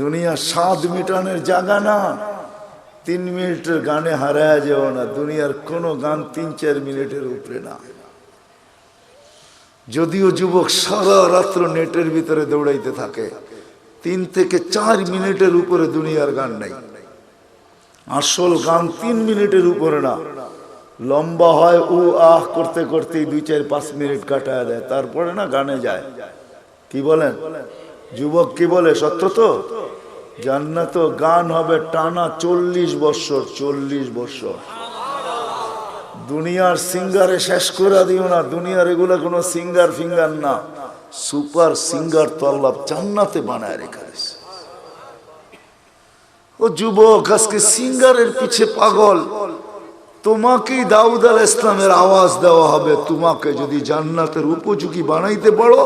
দুনিয়া স্বাদ মিটানের জায়গা না। 3 মিনিটের গানে হারায় যাও না। দুনিয়ার কোনো গান 3-4 মিনিটের উপরে না। যদিও যুবক সারা রাত্র নেটের ভিতরে দৌড়াইতে থাকে, 3 থেকে 4 মিনিটের উপরে দুনিয়ার গান নাই। আসল গান 3 মিনিটের উপরে না। লম্বা হয় উ আহ করতে করতে 2-4-5 মিনিট কাটায় দেয়, তারপরে না গানে যায়। কি বলেন যুবক, কি বলে? সত্য তো। জান্নাত গান হবে টানা 40 বছর। 40 বছর। দুনিয়ার সিঙ্গারে শেষ করে দিও না। দুনিয়ার এগুলো কোনো সিঙ্গার ফিঙ্গার না, সুপার সিঙ্গার তো আল্লাহ জান্নাতে বানায় রেখে দিয়েছে। ও যুবক, আজকে সিঙ্গারের পিছে পাগল। তোমাকেই দাউদ আলাইহিস সালামের আওয়াজ দেওয়া হবে। তোমাকে যদি জান্নাতের উপযোগী বানাইতে পারো,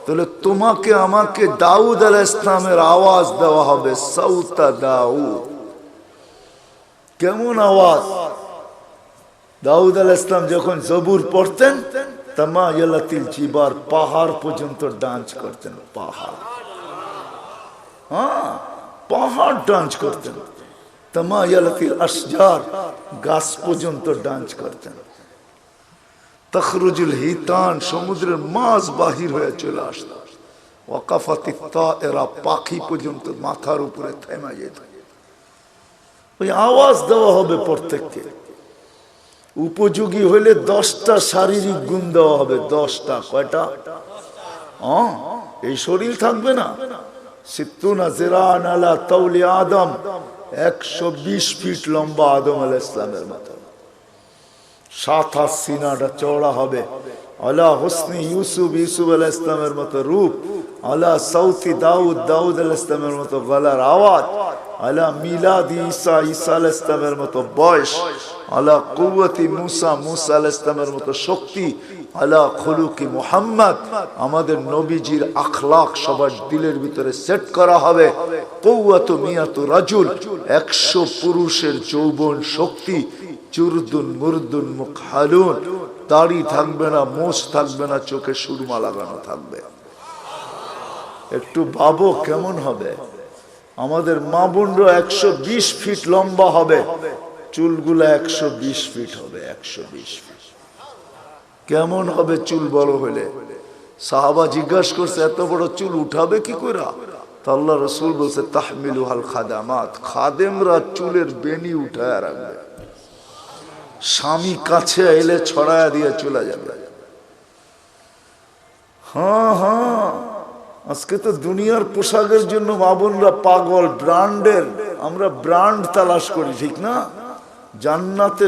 তাহলে তোমাকে আমাকে দাউদ আলাইহিস সালামের আওয়াজ দেওয়া হবে। সাউতা দাউদ। কেমন আওয়াজ? দাউদ আলাইহিস সালাম যখন জবুর পড়তেন, তামায়ালাতিল জিবার, পাহাড় পর্যন্ত ডান্স করতেন। পাহাড়, হ্যাঁ, পাহাড় ডান্স করতেন। তামায়ালাতিল আশজার, গাছ পর্যন্ত ডান্স করতেন। তখরুজুল হিতান, সমুদ্রের মাছ বাহির হয়ে চলে আসত। ওয়াকাফাতিত তায়রা, পাখি পর্যন্ত মাথার উপরে থেমে যেত। ওই আওয়াজ দেওয়া হবে প্রত্যেককে। উপযোগী হইলে 10টা শারীরিক গুণ দেওয়া হবে। 10টা। কয়টা? এই শরীর থাকবে না। 120 ফিট লম্বা আদম আলাইহিস সালামের মতো। 7 হাত সিনাটা চওড়া হবে। আলা হুসনি ইউসুফ, ইউসুফ আলাইহিস সালামের মতো রূপ। আলা সাউতি দাউদ, দাউদ আলাইহিস সালামের মতো গলার আওয়াজ। আলা মিলাদি ঈসা, ঈসা আলাইহিস সালামের মতো বয়স। আলা কুওয়াতি মুসা, মুসা আলাইহিস সালামের মতো শক্তি। আলা খুলুকি মুহাম্মদ, আমাদের নবীজির আখলাক সবার দিলের ভিতরে সেট করা হবে। কুওয়াতু মিয়াতু রাজুল, 100 পুরুষের যৌবন শক্তি। চুরদুন মুরদুন মুকহালুন, দাড়ি থাকবে না, মোষ থাকবে না, চোখে সুরমা লাগানো থাকবে। একটু ভাবো কেমন হবে। আমাদের মা বোনরা 120 ফিট লম্বা হবে, চুলগুলা 120 ফিট হবে। 120 ফিট। কেমন হবে চুল বড় হলে? সাহাবা জিজ্ঞাসা করছে, এত বড় চুল উঠাবে কি করে? তা আল্লাহ রাসূল বলছে, তাহমিলুহাল খাদামাত, খাদেমরা চুলের বেনি উঠায় রাখবে। স্বামী কাছে এলে ছড়ায়া দিয়ে চলে যাবে। হ্যাঁ হ্যাঁ, আজকে তো দুনিয়ার পোশাকের জন্য মা বোনরা পাগল। ব্র্যান্ডের, আমরা ব্র্যান্ড তালাশ করি, ঠিক না? জান্নাতে